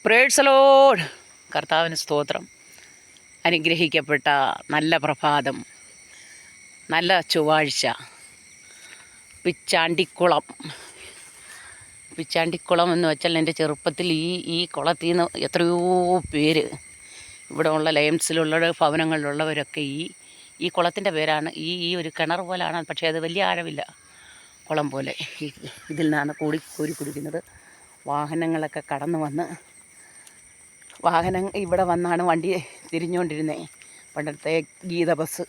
Praise the Lord. കർത്താവിന് സ്തോത്രം. അനുഗ്രഹിക്കപ്പെട്ട നല്ല പ്രഭാതം, നല്ല ചൊവ്വാഴ്ച. പിച്ചാണ്ടിക്കുളം എന്ന് വെച്ചാൽ എൻ്റെ ചെറുപ്പത്തിൽ ഈ കുളത്തിൽ നിന്ന് എത്രയോ പേര് ഇവിടെ ഉള്ള ലയൺസിലുള്ള ഭവനങ്ങളിലുള്ളവരൊക്കെ ഈ കുളത്തിൻ്റെ പേരാണ് ഈ ഒരു കിണർ പോലാണ്. പക്ഷേ അത് വലിയ ആഴമില്ല, കുളം പോലെ. ഇതിൽ നിന്നാണ് കോരി കുടിക്കുന്നത്. വാഹനങ്ങളൊക്കെ കടന്നു വന്ന് ഇവിടെ വന്നാണ് വണ്ടി തിരിഞ്ഞുകൊണ്ടിരുന്നത്. പണ്ടത്തെ ഗീത ബസ്,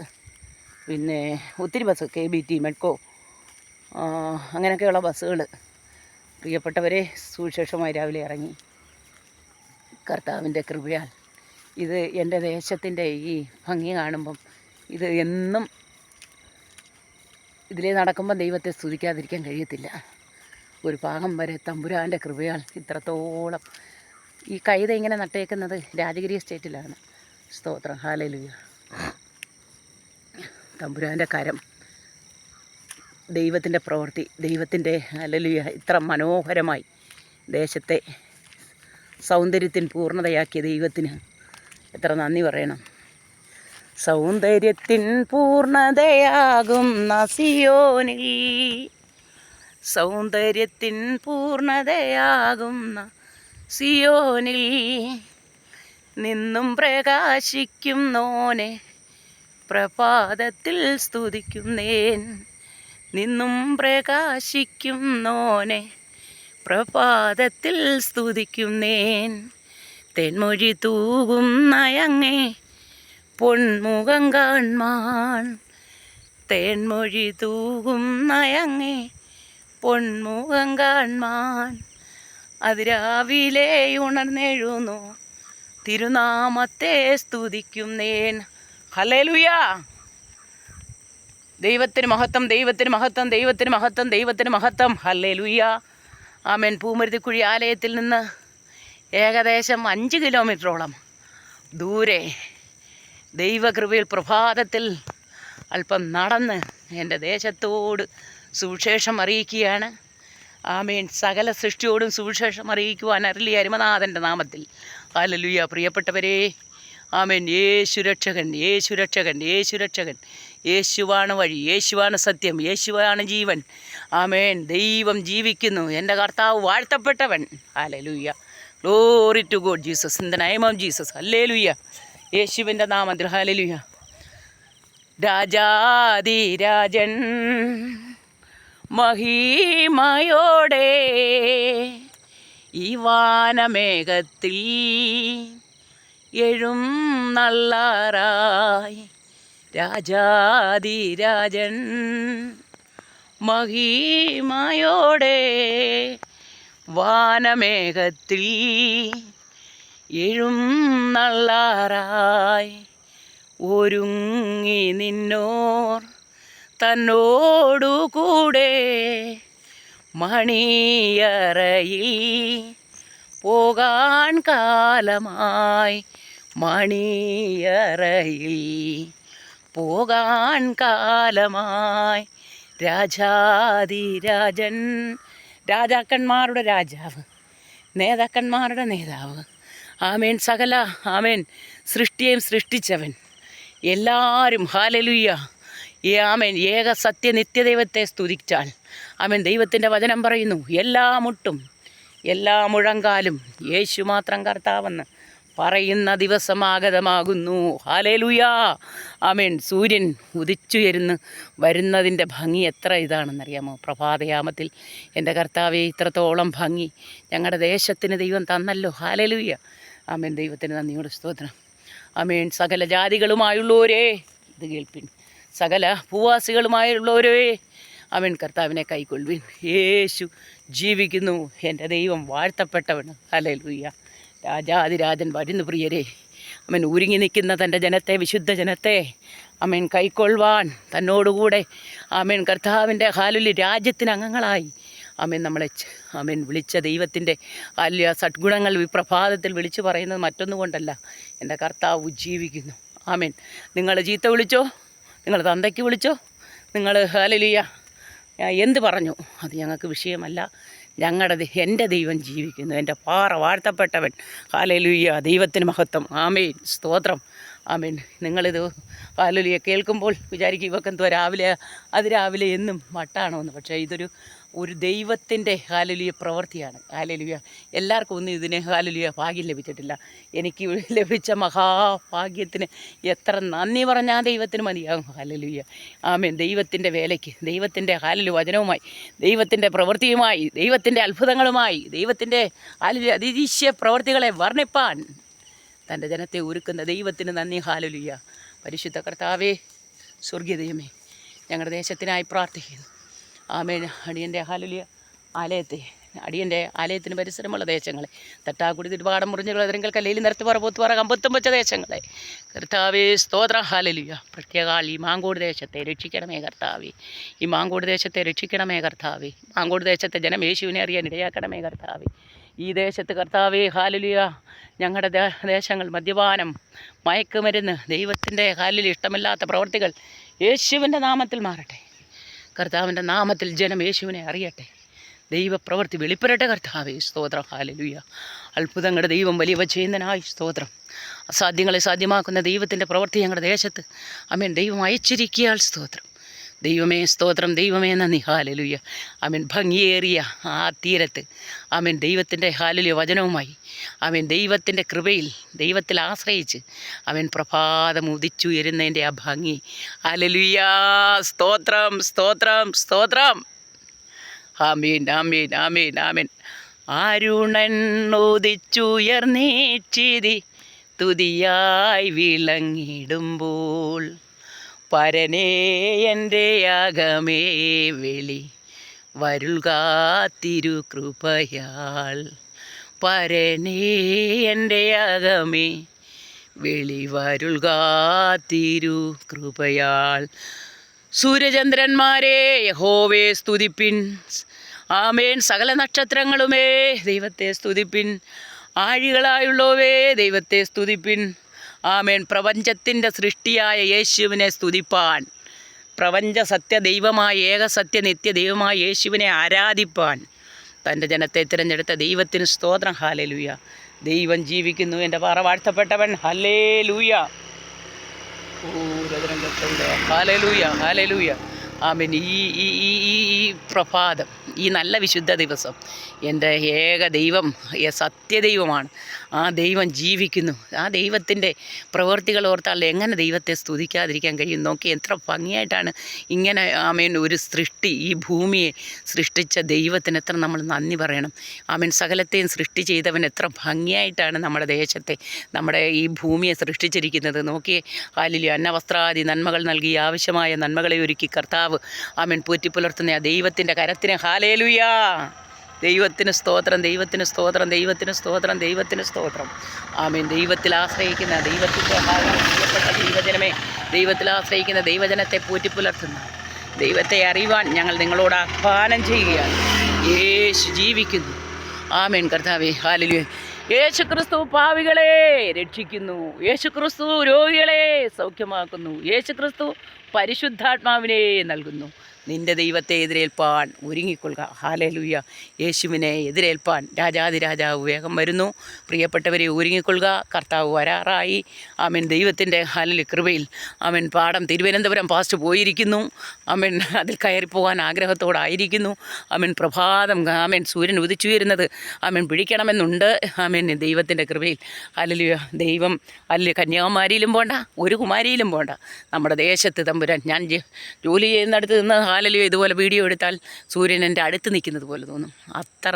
പിന്നെ ഒത്തിരി ബസ്, KBT, മെഡ്കോ, അങ്ങനെയൊക്കെയുള്ള ബസ്സുകൾ. പ്രിയപ്പെട്ടവരെ, സുവിശേഷമായി രാവിലെ ഇറങ്ങി. കർത്താവിൻ്റെ കൃപയാൽ ഇത് എൻ്റെ ദേശത്തിൻ്റെ ഈ ഭംഗി കാണുമ്പം ഇത് എന്നും ഇതിലേ നടക്കുമ്പം ദൈവത്തെ സ്തുതിക്കാതിരിക്കാൻ കഴിയത്തില്ല. ഒരു ഭാഗം വരെ തമ്പുരാൻ്റെ കൃപയാൽ ഇത്രത്തോളം. ഈ കൈത ഇങ്ങനെ നട്ടേക്കുന്നത് രാജഗിരി എസ്റ്റേറ്റിലാണ്. സ്തോത്രം, ഹല്ലേലൂയ. തമ്പുരാൻ്റെ കരം, ദൈവത്തിൻ്റെ പ്രവൃത്തി, ദൈവത്തിൻ്റെ ഹല്ലേലൂയ. ഇത്ര മനോഹരമായി ദേശത്തെ സൗന്ദര്യത്തിൻ പൂർണ്ണതയാക്കിയ ദൈവത്തിന് എത്ര നന്ദി പറയണം. സൗന്ദര്യത്തിൻ പൂർണ്ണതയാകും സിയോനിൽ, സൗന്ദര്യത്തിൻ പൂർണ്ണതയാകും സിയോനിൽ നിന്നും പ്രകാശിക്കുന്നോനെ പ്രഭാതത്തിൽ സ്തുതിക്കുന്നേൻ. നിന്നും പ്രകാശിക്കുന്നോനെ പ്രഭാതത്തിൽ സ്തുതിക്കുന്നേൻ. തെന്മൊഴി തൂകും നയങ്ങേ പൊന്മുഖം കാൺമാൻ. തേൻമൊഴി തൂകും നയങ്ങേ പൊന്മുഖം കാൺമാൻ. അതിരാവിലെ ഉണർന്നെഴുന്നു തിരുനാമത്തെ സ്തുതിക്കുന്നേൻ. ഹല്ലേലൂയ. ദൈവത്തിന് മഹത്വം, ദൈവത്തിന് മഹത്വം, ദൈവത്തിന് മഹത്വം, ദൈവത്തിന് മഹത്വം. ഹല്ലേലൂയ. ആമേൻ. പൂമരുത്തിക്കുഴി ആലയത്തിൽ നിന്ന് ഏകദേശം 5 കിലോമീറ്ററോളം ദൂരെ ദൈവകൃപയിൽ പ്രഭാതത്തിൽ അല്പം നടന്ന് എൻ്റെ ദേശത്തോട് സുവിശേഷം അറിയിക്കുകയാണ്. ആമേൻ. സകല സൃഷ്ടിയോടും സുവിശേഷം അറിയിക്കുവാൻ അരുളിയ അരുമനാഥൻ്റെ നാമത്തിൽ. ഹല്ലേലൂയ. പ്രിയപ്പെട്ടവരെ, ആമേൻ. യേശു രക്ഷകൻ, യേശു രക്ഷകൻ, യേശു രക്ഷകൻ. യേശുവാണ് വഴി, യേശുവാണ് സത്യം, യേശുവാണ് ജീവൻ. ആമേൻ. ദൈവം ജീവിക്കുന്നു. എൻ്റെ കർത്താവ് വാഴ്ത്തപ്പെട്ടവൻ. ഹല്ലേലൂയ. Glory to God Jesus, in the name of Jesus. ഹല്ലേലൂയ. യേശുവിൻ്റെ നാമത്തിൽ. ഹല്ലേലൂയ. രാജാതിരാജൻ മഹിമയോടെ ഈ വാനമേഘത്തിൽ എഴുന്നള്ളാറായി. രാജാതിരാജൻ മഹിമയോടെ വാനമേഘത്തിൽ എഴുന്നള്ളാറായി. ഒരുങ്ങി നിന്നോർ തന്നോടുകൂടെ മണിയറയിൽ പോകാൻ കാലമായി. മണിയറയിൽ പോകാൻ കാലമായി. രാജാതിരാജൻ, രാജാക്കന്മാരുടെ രാജാവ്, നേതാക്കന്മാരുടെ നേതാവ്. ആമേൻ. സകല ആമേൻ സൃഷ്ടിയെയും സൃഷ്ടിച്ചവൻ. എല്ലാവരും ഹല്ലേലൂയ. ആമേൻ. ഏക സത്യ നിത്യദൈവത്തെ സ്തുതിച്ചാൽ, ആമേൻ, ദൈവത്തിൻ്റെ വചനം പറയുന്നു, എല്ലാ മുട്ടും എല്ലാ മുഴങ്കാലും യേശു മാത്രം കർത്താവെന്ന് പറയുന്ന ദിവസമാഗതമാകുന്നു. ഹല്ലേലൂയ. ആമേൻ. സൂര്യൻ ഉദിച്ചുയരുന്ന് വരുന്നതിൻ്റെ ഭംഗി എത്ര ഇതാണെന്നറിയാമോ? പ്രഭാതയാമത്തിൽ എൻ്റെ കർത്താവേ, ഇത്രത്തോളം ഭംഗി ഞങ്ങളുടെ ദേശത്തിന് ദൈവം തന്നല്ലോ. ഹല്ലേലൂയ. ആമേൻ. ദൈവത്തിന് നന്ദിയോടെ സ്തോത്രം. ആമേൻ. സകല ജാതികളുമായുള്ളവരേ ഇത് കേൾപ്പിൻ. സകല ഭൂവാസികളുമായുള്ളവരേ ആമേൻ, കർത്താവിനെ കൈക്കൊള്ളുവിൻ. യേശു ജീവിക്കുന്നു. എൻ്റെ ദൈവം വാഴ്ത്തപ്പെട്ടവൻ. ഹല്ലേലൂയ. രാജാതിരാജൻ വരുന്നു പ്രിയരെ. ആമേൻ. ഒരുങ്ങി നിൽക്കുന്ന തൻ്റെ ജനത്തെ, വിശുദ്ധ ജനത്തെ ആമേൻ കൈക്കൊള്ളുവാൻ തന്നോടുകൂടെ ആമേൻ കർത്താവിൻ്റെ ഹല്ലേലൂയ രാജ്യത്തിന് അംഗങ്ങളായി ആമേൻ നമ്മളെ ആമേൻ വിളിച്ച ദൈവത്തിൻ്റെ ഹല്ലേലൂയ സദ്ഗുണങ്ങൾ ഈ പ്രഭാതത്തിൽ വിളിച്ചു പറയുന്നത് മറ്റൊന്നുകൊണ്ടല്ല, എൻ്റെ കർത്താവ് ജീവിക്കുന്നു. ആമേൻ. നിങ്ങൾ ചീത്ത വിളിച്ചോ, നിങ്ങൾ തന്തയ്ക്ക് വിളിച്ചോ, നിങ്ങൾ ഹല്ലേലൂയ എന്ത് പറഞ്ഞു അത് ഞങ്ങൾക്ക് വിഷയമല്ല. എൻ്റെ ദൈവം ജീവിക്കുന്നു, എൻ്റെ പാറ വാഴ്ത്തപ്പെട്ടവൻ. ഹല്ലേലൂയ, ദൈവത്തിന് മഹത്വം. ആമേൻ, സ്തോത്രം. ആമേൻ. നിങ്ങളിത് ഹല്ലേലൂയ കേൾക്കുമ്പോൾ വിചാരിക്കും ഇവക്കെന്തോ രാവിലെ എന്നും വട്ടാണോ എന്ന്. പക്ഷേ ഇതൊരു ദൈവത്തിൻ്റെ ഹല്ലേലൂയ പ്രവൃത്തിയാണ്. ഹല്ലേലൂയ. എല്ലാവർക്കും ഒന്നും ഇതിന് ഹല്ലേലൂയ ഭാഗ്യം ലഭിച്ചിട്ടില്ല. എനിക്ക് ലഭിച്ച മഹാഭാഗ്യത്തിന് എത്ര നന്ദി പറഞ്ഞാൽ ദൈവത്തിന് മതിയാകും. ഹല്ലേലൂയ. ആമേൻ. ദൈവത്തിൻ്റെ വേലയ്ക്ക്, ദൈവത്തിൻ്റെ ഹല്ലേലൂയ വചനവുമായി, ദൈവത്തിൻ്റെ പ്രവൃത്തിയുമായി, ദൈവത്തിൻ്റെ അത്ഭുതങ്ങളുമായി, ദൈവത്തിൻ്റെ ഹല്ലേലൂയ അതിദൃശ്യ പ്രവൃത്തികളെ വർണ്ണിപ്പാൻ തൻ്റെ ജനത്തെ ഒരുക്കുന്ന ദൈവത്തിന് നന്ദി. ഹല്ലേലൂയ. പരിശുദ്ധ കർത്താവേ, സ്വർഗീയ ദൈവമേ, ഞങ്ങളുടെ ദേശത്തിനായി പ്രാർത്ഥിക്കുന്നു. ആമേൻ. അടിയൻ്റെ ഹല്ലേലൂയ അടിയൻ്റെ ആലയത്തിന് പരിസരമുള്ള ദേശങ്ങളെ, തട്ടാക്കുടി, തിരുവാടം, മുറിഞ്ഞുകൾ, അതിരങ്കൽ, കല്ലയിൽ, നിരത്തുപാറ, പോത്തുപാറ, കമ്പത്തും വെച്ച ദേശങ്ങളെ കർത്താവേ സ്തോത്രം. ഹല്ലേലൂയ. പ്രത്യേകാൽ ഈ മാങ്കോട് ദേശത്തെ രക്ഷിക്കണമേ കർത്താവേ. ഈ മാങ്കോട് ദേശത്തെ രക്ഷിക്കണമേ കർത്താവേ. മാങ്കോട് ദേശത്തെ ജനം യേശുവിനെ അറിയാൻ ഇടയാക്കണമേ കർത്താവേ. ഈ ദേശത്ത് കർത്താവേ ഹല്ലേലൂയ ഞങ്ങളുടെ ദേശങ്ങൾ മദ്യപാനം, മയക്കുമരുന്ന്, ദൈവത്തിൻ്റെ ഹല്ലേലൂയ ഇഷ്ടമില്ലാത്ത പ്രവൃത്തികൾ യേശുവിൻ്റെ നാമത്തിൽ മാറട്ടെ. കർത്താവിൻ്റെ നാമത്തിൽ ജനം യേശുവിനെ അറിയട്ടെ. ദൈവപ്രവൃത്തി വെളിപ്പെടട്ടെ കർത്താവേ. സ്തോത്രം. ഹല്ലേലൂയ. അത്ഭുതങ്ങളുടെ ദൈവം വലിയവ ചെയ്യുന്നതിനായി സ്തോത്രം. അസാധ്യങ്ങളെ സാധ്യമാക്കുന്ന ദൈവത്തിൻ്റെ പ്രവൃത്തി ഞങ്ങളുടെ ദേശത്ത് ആമേൻ ദൈവം അയച്ചിരിക്കിയാൽ സ്തോത്രം. ദൈവമേ സ്തോത്രം. ദൈവമേ നന്ദി. ഹല്ലേലൂയ. ആമേൻ. ഭംഗിയേറിയ ആ തീരത്ത് ആമേൻ ദൈവത്തിൻ്റെ ഹല്ലേലൂയ വചനവുമായി ആമേൻ ദൈവത്തിൻ്റെ കൃപയിൽ ദൈവത്തിൽ ആശ്രയിച്ച് ആമേൻ പ്രഭാതം ഉദിച്ചുയരുന്നതിൻ്റെ ആ ഭംഗി. ഹല്ലേലൂയ. സ്തോത്രം, സ്തോത്രം, സ്തോത്രം. ആമേൻ, ആമേൻ, ആമേൻ, ആമേൻ. അരുണൻ ഉദിച്ചുയർന്നീച്ചിതി തുതിയായി വിളങ്ങിടുമ്പോൾ പരനേ എൻ്റെ അകമേ വെളി വരുൾകാത്തിരു കൃപയാൽ. പരനേ എൻ്റെ അകമേ വെളി വരുൾകാത്തിരു കൃപയാൽ. സൂര്യചന്ദ്രന്മാരെ യഹോവേ സ്തുതിപ്പിൻ. ആമേൻ. സകല നക്ഷത്രങ്ങളുമേ ദൈവത്തെ സ്തുതിപ്പിൻ. ആഴികളായുള്ളവേ ദൈവത്തെ സ്തുതിപ്പിൻ. ആമേൻ. പ്രപഞ്ചത്തിൻ്റെ സൃഷ്ടിയായ യേശുവിനെ സ്തുതിപ്പാൻ, പ്രപഞ്ച സത്യ ദൈവമായ ഏകസത്യ നിത്യ ദൈവമായ യേശുവിനെ ആരാധിപ്പാൻ തൻ്റെ ജനത്തെ തിരഞ്ഞെടുത്ത ദൈവത്തിന് സ്തോത്രം. ഹല്ലേലൂയ. ദൈവം ജീവിക്കുന്നു, എൻ്റെ പാറ വാഴ്ത്തപ്പെട്ടവൻ. ഹല്ലേലൂയ. ഹല്ലേലൂയ, ഹല്ലേലൂയ. ആമേൻ. ഈ പ്രഭാതം, ഈ നല്ല വിശുദ്ധ ദിവസം എൻ്റെ ഏക ദൈവം സത്യദൈവമാണ്. ആ ദൈവം ജീവിക്കുന്നു. ആ ദൈവത്തിൻ്റെ പ്രവൃത്തികൾ ഓർത്താൽ എങ്ങനെ ദൈവത്തെ സ്തുതിക്കാതിരിക്കാൻ കഴിയും? നോക്കി എത്ര ഭംഗിയായിട്ടാണ് ഇങ്ങനെ ആമേൻ ഒരു സൃഷ്ടി, ഈ ഭൂമിയെ സൃഷ്ടിച്ച ദൈവത്തിന് എത്ര നമ്മൾ നന്ദി പറയണം. ആമേൻ. സകലത്തെയും സൃഷ്ടി ചെയ്തവൻ എത്ര ഭംഗിയായിട്ടാണ് നമ്മുടെ ദേശത്തെ, നമ്മുടെ ഈ ഭൂമിയെ സൃഷ്ടിച്ചിരിക്കുന്നത്. നോക്കിയേ. ഹല്ലേലൂയ. അന്നവസ്ത്രാദി നന്മകൾ നൽകി ആവശ്യമായ നന്മകളെ ഒരുക്കി കർത്താവ് ആമേൻ പോറ്റിപ്പുലർത്തുന്ന ആ ദൈവത്തിൻ്റെ കരത്തിന് ഹല്ലേലൂയ. ദൈവത്തിന് സ്തോത്രം, ദൈവത്തിന് സ്തോത്രം, ദൈവത്തിന് സ്തോത്രം, ദൈവത്തിന് സ്തോത്രം. ആമേൻ. ദൈവത്തിൽ ആശ്രയിക്കുന്ന ദൈവത്തിൻ്റെ പ്രിയപ്പെട്ട ദൈവജനമേ, ദൈവത്തിൽ ആശ്രയിക്കുന്ന ദൈവജനത്തെ പോറ്റിപ്പുലർത്തുന്ന ദൈവത്തെ അറിയുവാൻ ഞങ്ങൾ നിങ്ങളോട് ആഹ്വാനം ചെയ്യുകയാണ്. യേശു ജീവിക്കുന്നു. ആമേൻ കർത്താവേ. ഹല്ലേലൂയ. യേശുക്രിസ്തു പാവികളെ രക്ഷിക്കുന്നു. യേശുക്രിസ്തു രോഗികളെ സൗഖ്യമാക്കുന്നു. യേശുക്രിസ്തു പരിശുദ്ധാത്മാവിനെ നൽകുന്നു. നിൻ്റെ ദൈവത്തെ എതിരേൽപ്പാൻ ഒരുങ്ങിക്കൊള്ളുക. ഹല്ലേലൂയ. യേശുവിനെ എതിരേൽപ്പാൻ രാജാതിരാജാവ് വേഗം വരുന്നു. പ്രിയപ്പെട്ടവരെ ഒരുങ്ങിക്കൊള്ളുക. കർത്താവ് വരാറായി. ആമേൻ. ദൈവത്തിൻ്റെ ഹല്ലേലൂയ കൃപയിൽ ആമേൻ പാടം തിരുവനന്തപുരം പാസ്റ്റ് പോയിരിക്കുന്നു. ആമേൻ. അതിൽ കയറിപ്പോകാൻ ആഗ്രഹത്തോടായിരിക്കുന്നു. ആമേൻ. പ്രഭാതം ആമേൻ സൂര്യൻ ഉദിച്ചുയരുന്നത് ആമേൻ പിടിക്കണമെന്നുണ്ട്. ആമേൻ. ദൈവത്തിൻ്റെ കൃപയിൽ ഹല്ലേലൂയ. ദൈവം അല്ല കന്യാകുമാരിയിലും പോണ്ട, ഒരു കുമാരിയിലും പോണ്ട, നമ്മുടെ ദേശത്ത് തമ്പുരാൻ ഞാൻ ജോലി ചെയ്യുന്നിടത്ത് നിന്ന് ഹല്ലേലൂയ ഇതുപോലെ വീഡിയോ എടുത്താൽ സൂര്യൻ എൻ്റെ അടുത്ത് നിൽക്കുന്നത് പോലെ തോന്നും. അത്ര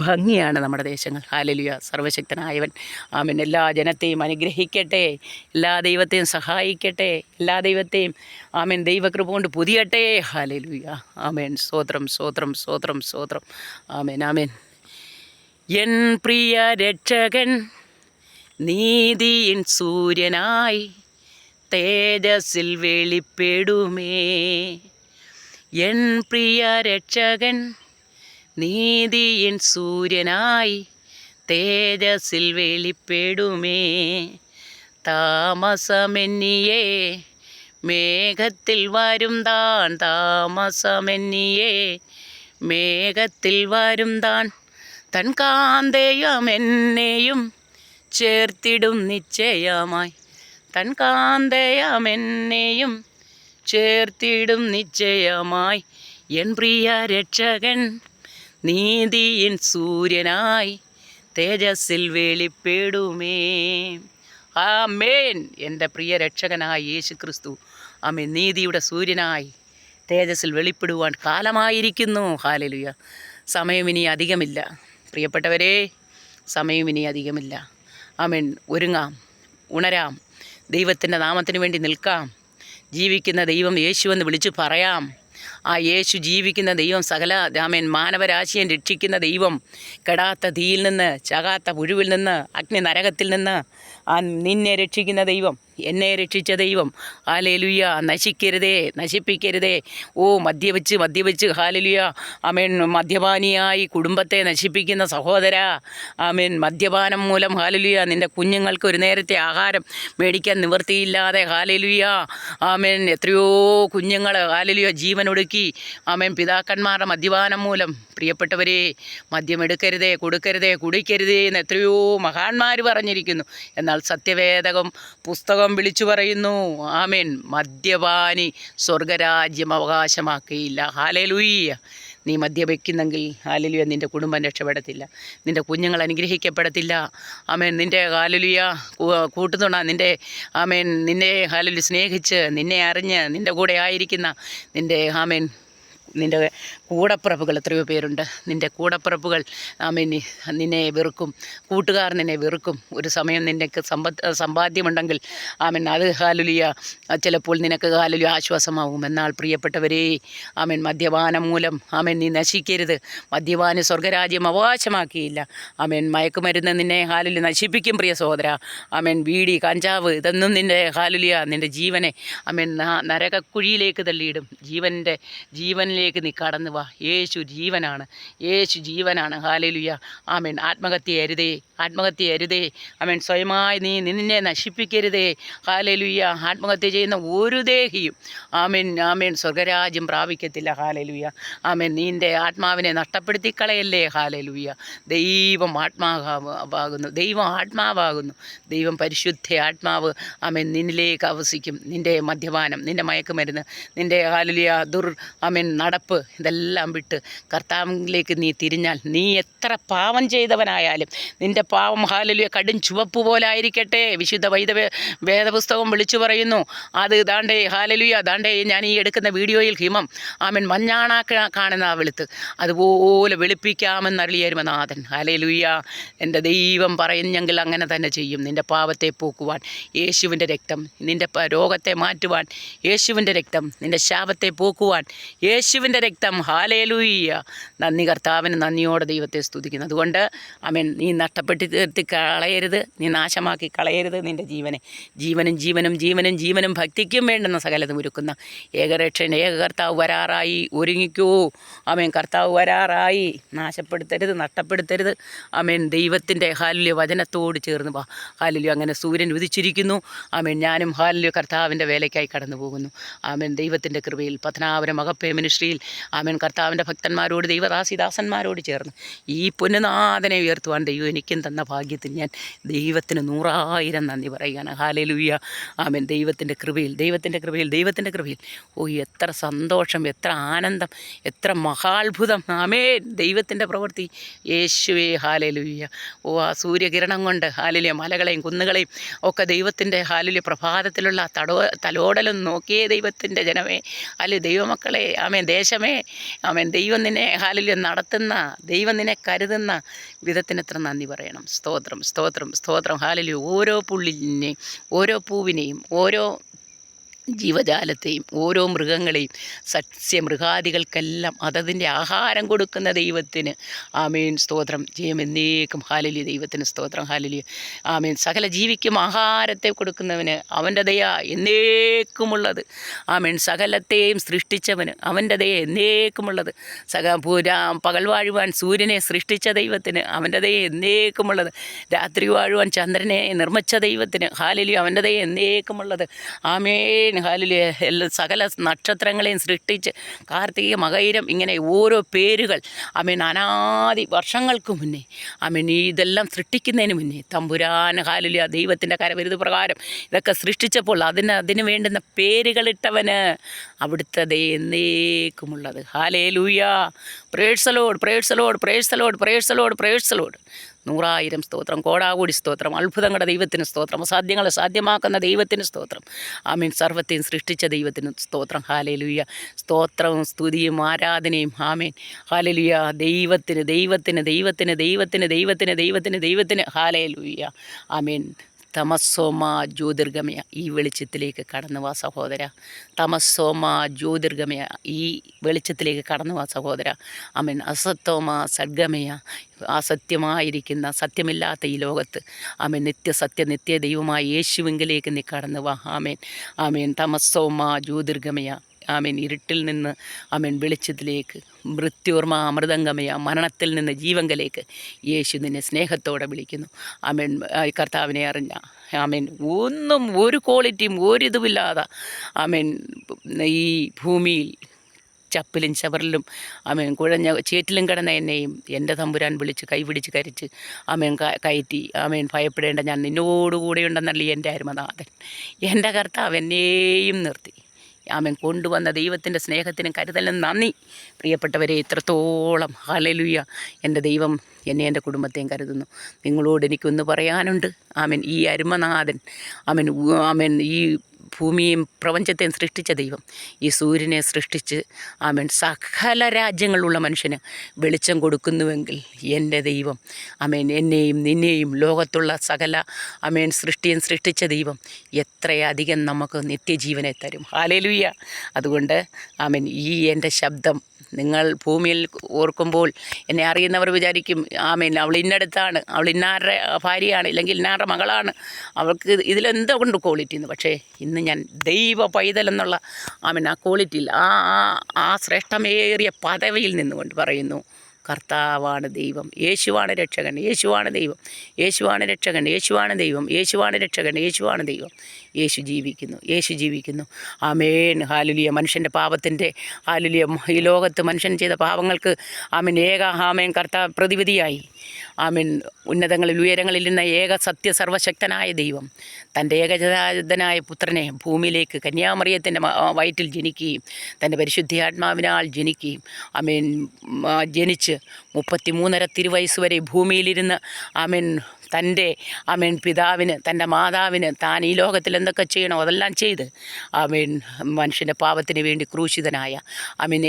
ഭംഗിയാണ് നമ്മുടെ ദേശങ്ങൾ. ഹല്ലേലൂയ. സർവശക്തനായവൻ ആമേൻ എല്ലാ ജനത്തെയും അനുഗ്രഹിക്കട്ടെ, എല്ലാ ദൈവത്തെയും സഹായിക്കട്ടെ, എല്ലാ ദൈവത്തെയും ആമേൻ ദൈവകൃപ കൊണ്ട് പുതിയട്ടെ. ഹല്ലേലൂയ. ആമേൻ. സ്തോത്രം, സ്തോത്രം, സ്തോത്രം, സ്തോത്രം. ആമേൻ, ആമേൻ. എൻ പ്രിയ രക്ഷകൻ നീതിയിൻ സൂര്യനായി തേജസ്സിൽ വെളിപ്പെടുമേ. എൻ പ്രിയ രക്ഷകൻ നീതിയിൻ സൂര്യനായി തേജസ്സിൽ വെളിപ്പെടുമേ. താമസമെന്നിയെ മേഘത്തിൽ വരും താൻ താമസമെന്നിയേ, മേഘത്തിൽ വരും താൻ തൻ കാന്തേയമെന്നെയും ചേർത്തിടും നിശ്ചയമായി, തൻ കാന്തേയമെന്നെയും ചേർത്തിടും നിശ്ചയമായി. എൻ പ്രിയ രക്ഷകൻ നീതിയിൻ സൂര്യനായി തേജസ്സിൽ വെളിപ്പെടുമേ. ആമേൻ. എൻ്റെ പ്രിയ രക്ഷകനായ യേശു ക്രിസ്തു ആമേൻ നീതിയുടെ സൂര്യനായി തേജസ്സിൽ വെളിപ്പെടുവാൻ കാലമായിരിക്കുന്നു. ഹല്ലേലൂയ. സമയം ഇനി അധികമില്ല പ്രിയപ്പെട്ടവരെ, സമയം ഇനി അധികമില്ല. ആമേൻ. ഒരുങ്ങാം, ഉണരാം, ദൈവത്തിൻ്റെ നാമത്തിന് വേണ്ടി നിൽക്കാം. ജീവിക്കുന്ന ദൈവം യേശുവെന്ന് വിളിച്ചു പറയാം. ആ യേശു ജീവിക്കുന്ന ദൈവം, സകല ആമേൻ മാനവരാശിയെ രക്ഷിക്കുന്ന ദൈവം, കെടാത്ത തീയിൽ നിന്ന്, ചകാത്ത പുഴുവിൽ നിന്ന്, അഗ്നി നരകത്തിൽ നിന്ന് നിന്നെ രക്ഷിക്കുന്ന ദൈവം, എന്നെ രക്ഷിച്ച ദൈവം. ഹല്ലേലൂയ. നശിക്കരുതേ, നശിപ്പിക്കരുതേ. ഓ മദ്യപിച്ച് ഹല്ലേലൂയ ആമേൻ മദ്യപാനിയായി കുടുംബത്തെ നശിപ്പിക്കുന്ന സഹോദര, ആമേൻ മദ്യപാനം മൂലം ഹല്ലേലൂയ നിൻ്റെ കുഞ്ഞുങ്ങൾക്ക് ഒരു നേരത്തെ ആഹാരം മേടിക്കാൻ നിവൃത്തിയില്ലാതെ ഹല്ലേലൂയ ആമേൻ എത്രയോ കുഞ്ഞുങ്ങൾ ഹല്ലേലൂയ ജീവനൊടുക്കി ആമേൻ പിതാക്കന്മാരുടെ മദ്യപാനം മൂലം. പ്രിയപ്പെട്ടവരെ, മദ്യം എടുക്കരുതേ, കൊടുക്കരുതേ, കുടിക്കരുതേ എന്ന് എത്രയോ മഹാന്മാർ പറഞ്ഞിരിക്കുന്നു. എന്നാൽ സത്യവേദകം പുസ്തകം വിളിച്ചു പറയുന്നു, ആമേൻ മദ്യപാനി സ്വർഗരാജ്യം അവകാശമാക്കിയില്ല. ഹല്ലേലൂയ. നീ മദ്യപിക്കുന്നെങ്കിൽ ഹല്ലേലൂയ നിൻ്റെ കുടുംബം രക്ഷപ്പെടത്തില്ല, നിൻ്റെ കുഞ്ഞുങ്ങൾ അനുഗ്രഹിക്കപ്പെടത്തില്ല. ആമേൻ. നിൻ്റെ ഹല്ലേലൂയ കൂട്ടുതുണ, നിൻ്റെ ആമേൻ നിന്നെ ഹല്ലേലൂയ സ്നേഹിച്ച്, നിന്നെ അറിഞ്ഞ് നിൻ്റെ കൂടെ ആയിരിക്കുന്ന നിൻ്റെ ആമേൻ നിൻ്റെ കൂടപ്പിറപ്പുകൾ എത്രയോ പേരുണ്ട്. നിൻ്റെ കൂടപ്പിറപ്പുകൾ ആമേൻ നിന്നെ വെറുക്കും, കൂട്ടുകാർ നിന്നെ വെറുക്കും. ഒരു സമയം നിനക്ക് സമ്പാദ്യമുണ്ടെങ്കിൽ ആമേൻ അത് ഹല്ലേലൂയ ചിലപ്പോൾ നിനക്ക് ഹല്ലേലൂയ ആശ്വാസമാകും. എന്നാൽ പ്രിയപ്പെട്ടവരെ, ആമേൻ മദ്യപാനം മൂലം ആമേൻ നീ നശിക്കരുത്. മദ്യപാനി സ്വർഗരാജ്യം അവകാശമാക്കിയില്ല. ആമേൻ മയക്കുമരുന്ന് നിന്നെ ഹല്ലേലൂയ നശിപ്പിക്കും പ്രിയ സഹോദര. ആമേൻ ബീഡി, കഞ്ചാവ് ഇതൊന്നും നിൻ്റെ ഹല്ലേലൂയ നിൻ്റെ ജീവനെ ആമേൻ നരകക്കുഴിയിലേക്ക് തള്ളിയിടും. ജീവനിലേക്ക് നീ കടന്നു വാ. യേശു ജീവനാണ്, യേശു ജീവനാണ്. ഹല്ലേലൂയ. ആമേൻ. ആത്മഹത്യ അരുതേ, ആമേൻ. സ്വയമായി നീ നിന്നെ നശിപ്പിക്കരുതേ. ഹല്ലേലൂയ. ആത്മഹത്യ ചെയ്യുന്ന ഒരു ദേഹിയും ആമേൻ സ്വർഗരാജ്യം പ്രാപിക്കത്തില്ല. ഹല്ലേലൂയ. ആമേൻ. നിൻ്റെ ആത്മാവിനെ നഷ്ടപ്പെടുത്തി കളയല്ലേ. ഹല്ലേലൂയ. ദൈവം ആത്മാവാകുന്നു, ദൈവം പരിശുദ്ധ ആത്മാവ് ആമേൻ നിന്നിലേക്ക് ആവസിക്കും. നിൻ്റെ മദ്യപാനം, നിൻ്റെ മയക്കുമരുന്ന്, നിൻ്റെ ഹല്ലേലൂയ ആമേൻ നടപ്പ് ഇതെല്ലാം വിട്ട് കർത്താവിലേക്ക് നീ തിരിഞ്ഞാൽ, നീ എത്ര പാവം ചെയ്തവനായാലും നിൻ്റെ പാവം ഹല്ലേലൂയ കടും ചുവപ്പ് പോലായിരിക്കട്ടെ. വിശുദ്ധ വേദപുസ്തകം വിളിച്ചു പറയുന്നു. അത് ദാണ്ടേ ഹല്ലേലൂയ ദാണ്ടേ ഞാൻ ഈ എടുക്കുന്ന വീഡിയോയിൽ ഹിമം ആമേൻ മഞ്ഞാണ കാണുന്ന ആ വെളുത്ത് അതുപോലെ വെളുപ്പിക്കാമെന്നറിയായിരുന്നു നാഥൻ. ഹല്ലേലൂയ. എൻ്റെ ദൈവം പറയുന്നെങ്കിൽ അങ്ങനെ തന്നെ ചെയ്യും. നിൻ്റെ പാവത്തെ പോക്കുവാൻ യേശുവിൻ്റെ രക്തം, നിൻ്റെ രോഗത്തെ മാറ്റുവാൻ യേശുവിൻ്റെ രക്തം, നിൻ്റെ ശാപത്തെ പോക്കുവാൻ യേശുവിൻ്റെ രക്തം. ഹല്ലേലൂയ. നന്ദി കർത്താവിന്, നന്ദിയോടെ ദൈവത്തെ സ്തുതിക്കുന്നു. അതുകൊണ്ട് ആമേൻ നീ നഷ്ടപ്പെടുത്തി കളയരുത്, നീ നാശമാക്കി കളയരുത് നിൻ്റെ ജീവനെ. ജീവനും ഭക്തിക്കും വേണ്ടുന്ന സകലതും ഒരുക്കുന്ന ഏകരക്ഷൻ ഏക കർത്താവ് വരാറായി. ഒരുങ്ങിക്കോ. ആമേൻ. കർത്താവ് വരാറായി. നാശപ്പെടുത്തരുത്, നഷ്ടപ്പെടുത്തരുത്. ആമേൻ. ദൈവത്തിൻ്റെ ഹല്ലേലൂയ വചനത്തോട് ചേർന്ന് വാ. ഹല്ലേലൂയ. അങ്ങനെ സൂര്യൻ ഉദിച്ചിരിക്കുന്നു. ആമേൻ. ഞാനും ഹല്ലേലൂയ കർത്താവിൻ്റെ വേലയ്ക്കായി കടന്നു പോകുന്നു. ആമേൻ. ദൈവത്തിൻ്റെ കൃപയിൽ പത്തനാപുരം അകപ്പേ മിനിസ്ട്രിയിൽ ആമേൻ കർത്താവിൻ്റെ ഭക്തന്മാരോട്, ദൈവദാസിദാസന്മാരോട് ചേർന്ന് ഈ പൊന്നുനാഥനെ ഉയർത്തുവാൻ ദൈവം എനിക്കും തന്ന ഭാഗ്യത്തിന് ഞാൻ ദൈവത്തിന് 100,000 നന്ദി പറയുകയാണ്. ഹല്ലേലൂയ. ആമേൻ. ദൈവത്തിൻ്റെ കൃപയിൽ. ഓ എത്ര സന്തോഷം, എത്ര ആനന്ദം, എത്ര മഹാത്ഭുതം. ആമേൻ. ദൈവത്തിൻ്റെ പ്രവൃത്തി. യേശുവേ. ഹല്ലേലൂയ. ഓ ആ സൂര്യകിരണം കൊണ്ട് ഹല്ലേലൂയ മലകളെയും കുന്നുകളെയും ഒക്കെ ദൈവത്തിൻ്റെ ഹല്ലേലൂയ പ്രഭാതത്തിലുള്ള തലോടലും നോക്കിയേ ദൈവത്തിൻ്റെ ജനമേ, ഹല്ലേലൂയ ദൈവമക്കളെ, ആമേൻ ദേശമേ, ആമേൻ. ദൈവം നിന്നെ ഹല്ലേലൂയ നടത്തുന്ന, ദൈവം നിന്നെ കരുതുന്ന വിധത്തിന് എത്ര നന്ദി പറയണം. സ്തോത്രം. ഹല്ലേലൂയ. ഓരോ പുള്ളിനെയും, ഓരോ പൂവിനെയും, ഓരോ ജീവജാലത്തെയും, ഓരോ മൃഗങ്ങളെയും, സസ്യമൃഗാദികൾക്കെല്ലാം അതതിൻ്റെ ആഹാരം കൊടുക്കുന്ന ദൈവത്തിന് ആമേൻ സ്തോത്രം. ജയം എന്നേക്കും. ഹല്ലേലൂയ. ദൈവത്തിന് സ്തോത്രം. ഹല്ലേലൂയ. ആമേൻ. സകല ജീവിക്കും ആഹാരത്തെ കൊടുക്കുന്നവന് അവൻ്റെ ദയ എന്നേക്കുമുള്ളത്. ആമേൻ. സകലത്തെയും സൃഷ്ടിച്ചവന് അവൻ്റെ ദയ എന്നേക്കുമുള്ളത്. പകൽ വാഴുവാൻ സൂര്യനെ സൃഷ്ടിച്ച ദൈവത്തിന് അവൻ്റെ ദയ എന്നേക്കുമുള്ളത്. രാത്രി വാഴുവാൻ ചന്ദ്രനെ നിർമ്മിച്ച ദൈവത്തിന് ഹല്ലേലൂയ അവൻ്റെ ദയ എന്നേക്കുമുള്ളത്. ആമേൻ. ഹാലിലെ എല്ലാ സകല നക്ഷത്രങ്ങളെയും സൃഷ്ടിച്ച് കാർത്തിക മകയിരം ഇങ്ങനെ ഓരോ പേരുകൾ അനാദി വർഷങ്ങൾക്ക് മുന്നേ ഇതെല്ലാം സൃഷ്ടിക്കുന്നതിന് മുന്നേ തമ്പുരാൻ ഹാലിലെ ദൈവത്തിൻ്റെ കരവിരുത് പ്രകാരം ഇതൊക്കെ സൃഷ്ടിച്ചപ്പോൾ അതിന് വേണ്ടുന്ന പേരുകളിട്ടവന് അവിടുത്തെ എന്നേക്കുമുള്ളത്. Hallelujah. Praise the Lord, praise the Lord, praise the Lord, praise the Lord, praise the Lord. 100,000 സ്തോത്രം, കോടാകൂടി സ്തോത്രം, അത്ഭുതങ്ങളുടെ ദൈവത്തിന് സ്തോത്രം, അസാധ്യങ്ങളെ സാധ്യമാക്കുന്ന ദൈവത്തിന് സ്തോത്രം. സർവ്വത്തെയും സൃഷ്ടിച്ച ദൈവത്തിന് സ്തോത്രം. ഹല്ലേലൂയ. സ്തോത്രവും സ്തുതിയും ആരാധനയും. ഹല്ലേലൂയ. ദൈവത്തിന് ദൈവത്തിന് ദൈവത്തിന് ദൈവത്തിന് ദൈവത്തിന് ദൈവത്തിന് ദൈവത്തിന്. ഹല്ലേലൂയ. തമസ്സോമ ജ്യോതിർഗമയ, ഈ വെളിച്ചത്തിലേക്ക് കടന്നു വാ സഹോദര. തമസ്സോമ ജ്യോതിർഗമയ, ഈ വെളിച്ചത്തിലേക്ക് കടന്നു വാ സഹോദര. അസത്തോമ സദ്ഗമയ, അസത്യമായിരിക്കുന്ന സത്യമില്ലാത്ത ഈ ലോകത്ത് നിത്യ ദൈവമായ യേശുവിങ്കിലേക്ക് നീ കടന്നു വാ. തമസ്സോമ ജ്യോതിർഗമയ. ഇരുട്ടിൽ നിന്ന് വെളിച്ചത്തിലേക്ക്, മൃത്യോർമ അമൃതംഗമയ, മരണത്തിൽ നിന്ന് ജീവങ്കലേക്ക് യേശു നിന്നെ സ്നേഹത്തോടെ വിളിക്കുന്നു. കർത്താവിനെ അറിഞ്ഞ ഒന്നും ഒരു ക്വാളിറ്റിയും ഒരിതുമില്ലാതെ ഈ ഭൂമിയിൽ ചപ്പിലും ചവറിലും കുഴഞ്ഞ ചേറ്റിലും കിടന്ന എന്നെയും എൻ്റെ തമ്പുരാൻ വിളിച്ച് കൈപിടിച്ച് കരിച്ച് കയറ്റി ഭയപ്പെടേണ്ട ഞാൻ നിന്നോടുകൂടെയുണ്ടെന്നല്ലേ എൻ്റെ അരുമനാഥൻ. എൻ്റെ കർത്താവ് എന്നെയും നിർത്തി കൊണ്ടുവന്ന ദൈവത്തിൻ്റെ സ്നേഹത്തിനും കരുതലിനും നന്ദി. പ്രിയപ്പെട്ടവരെ, ഇത്രത്തോളം ഹല്ലേലൂയ. എൻ്റെ ദൈവം എന്നെ എൻ്റെ കുടുംബത്തെയും കരുതുന്നു. നിങ്ങളോട് എനിക്കൊന്ന് പറയാനുണ്ട്. ഈ അരുമനാഥൻ ഈ ഭൂമിയും പ്രപഞ്ചത്തെയും സൃഷ്ടിച്ച ദൈവം, ഈ സൂര്യനെ സൃഷ്ടിച്ച് സകല രാജ്യങ്ങളുള്ള മനുഷ്യന് വെളിച്ചം കൊടുക്കുന്നുവെങ്കിൽ എൻ്റെ ദൈവം എന്നെയും നിന്നെയും ലോകത്തുള്ള സകല സൃഷ്ടിയും സൃഷ്ടിച്ച ദൈവം എത്രയധികം നമുക്ക് നിത്യജീവനെ തരും. ഹല്ലേലൂയ. അതുകൊണ്ട് ഈ എൻ്റെ ശബ്ദം നിങ്ങൾ ഭൂമിയിൽ ഓർക്കുമ്പോൾ എന്നെ അറിയുന്നവർ വിചാരിക്കും അവൾ ഇന്നടുത്താണ്, അവൾ ഇന്നാരുടെ ഭാര്യയാണ്, ഇല്ലെങ്കിൽ ഇന്നാരുടെ മകളാണ്, അവൾക്ക് ഇതിലെന്തുകൊണ്ട് ക്വാളിറ്റി എന്ന്. പക്ഷേ ഇന്ന് ഞാൻ ദൈവ പൈതലെന്നുള്ള ആ ക്വാളിറ്റിയിൽ ആ ശ്രേഷ്ഠമേറിയ പദവിയിൽ നിന്നുകൊണ്ട് പറയുന്നു, കർത്താവാണ് ദൈവം, യേശുവാണ് രക്ഷകൻ, യേശുവാണ് ദൈവം, യേശുവാണ് രക്ഷകൻ, യേശുവാണ് ദൈവം, യേശുവാണ് രക്ഷകൻ, യേശുവാണ് ദൈവം. യേശു ജീവിക്കുന്നു, യേശു ജീവിക്കുന്നു. ഹല്ലേലൂയ. മനുഷ്യൻ്റെ പാപത്തിൻ്റെ ഹല്ലേലൂയ, ഈ ലോകത്ത് മനുഷ്യൻ ചെയ്ത പാപങ്ങൾക്ക് കർത്താവ് പ്രതിവിധിയായി ഉന്നതങ്ങളിൽ ഉയരങ്ങളിൽ നിന്ന് ഏക സത്യ സർവശക്തനായ ദൈവം തൻ്റെ ഏകജാതനായ പുത്രനെ ഭൂമിയിലേക്ക് കന്യാമറിയത്തിൻ്റെ വയറ്റിൽ ജനിക്കുകയും തൻ്റെ പരിശുദ്ധാത്മാവിനാൽ ജനിക്കുകയും ജനിച്ച് 33.5 തിരുവയസ്സ് വരെ ഭൂമിയിലിരുന്ന് തൻ്റെ പിതാവിന്, തൻ്റെ മാതാവിന് താൻ ഈ ലോകത്തിൽ എന്തൊക്കെ ചെയ്യണോ അതെല്ലാം ചെയ്ത് മനുഷ്യൻ്റെ പാപത്തിന് വേണ്ടി ക്രൂശിതനായ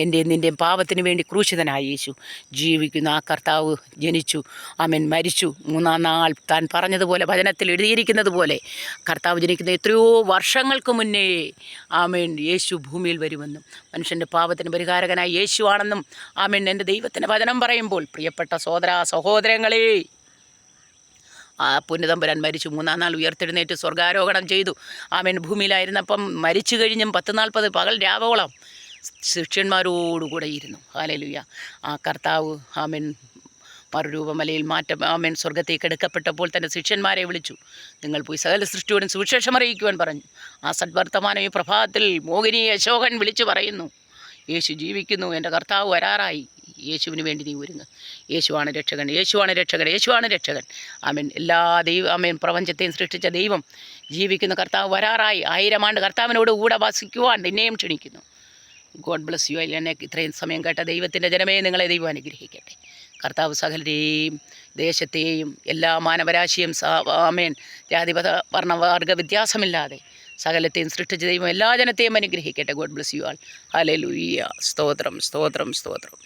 എൻ്റെ നിൻ്റെയും പാപത്തിന് വേണ്ടി ക്രൂശിതനായ യേശു ജീവിക്കുന്ന ആ കർത്താവ് ജനിച്ചു, മരിച്ചു. 3-ാം നാൾ താൻ പറഞ്ഞതുപോലെ വചനത്തിൽ എഴുതിയിരിക്കുന്നത് പോലെ കർത്താവ് ജനിക്കുന്ന എത്രയോ വർഷങ്ങൾക്ക് മുന്നേ യേശു ഭൂമിയിൽ വരുമെന്നും മനുഷ്യൻ്റെ പാപത്തിന് പരിഹാരകനായ യേശുവാണെന്നും എൻ്റെ ദൈവത്തിൻ്റെ വചനം പറയുമ്പോൾ, പ്രിയപ്പെട്ട സഹോദരങ്ങളെ, പുണ്യതമ്പുരാൻ മരിച്ചു, 3-ാം നാൾ ഉയർത്തെഴുന്നേറ്റ് സ്വർഗാരോഹണം ചെയ്തു. ഭൂമിയിലായിരുന്നപ്പം മരിച്ചു കഴിഞ്ഞും 10-40 പകൽ രാവോളം ശിഷ്യന്മാരോടുകൂടെ ഇരുന്നു. ഹല്ലേലൂയ. ആ കർത്താവ് മറുരൂപമലയിൽ സ്വർഗത്തേക്ക് എടുക്കപ്പെട്ടപ്പോൾ തൻ്റെ ശിഷ്യന്മാരെ വിളിച്ചു, നിങ്ങൾ പോയി സകല സൃഷ്ടിയോടും സുവിശേഷം അറിയിക്കുവാൻ പറഞ്ഞു. ആ സദ്വർത്തമാനം ഈ പ്രഭാതത്തിൽ മോഹിനി അശോകൻ വിളിച്ചു പറയുന്നു, യേശു ജീവിക്കുന്നു, എൻ്റെ കർത്താവ് വരാറായി, യേശുവിന് വേണ്ടി നീ ഒരുങ്ങ്. യേശുവാണ് രക്ഷകൻ, യേശുവാണ് രക്ഷകൻ, യേശുവാണ് രക്ഷകൻ. എല്ലാ പ്രപഞ്ചത്തെയും സൃഷ്ടിച്ച ദൈവം ജീവിക്കുന്ന കർത്താവ് വരാറായി. 1000 ആണ്ട് കർത്താവിനോട് കൂടെ വസിക്കുവാൻ നിന്നെയും ക്ഷണിക്കുന്നു. God bless you. എന്നെ ഇത്രയും സമയം കേട്ട ദൈവത്തിൻ്റെ ജനമേ, നിങ്ങളെ ദൈവം അനുഗ്രഹിക്കട്ടെ. കർത്താവ് സകലരെയും ദേശത്തെയും എല്ലാ മാനവരാശിയും ജാതിപത വർണ്ണവർഗ വ്യത്യാസമില്ലാതെ സകലത്തെയും സൃഷ്ടിച്ച ദൈവം എല്ലാ ജനത്തെയും അനുഗ്രഹിക്കട്ടെ. God bless you all. Hallelujah. സ്തോത്രം, സ്തോത്രം, സ്തോത്രം.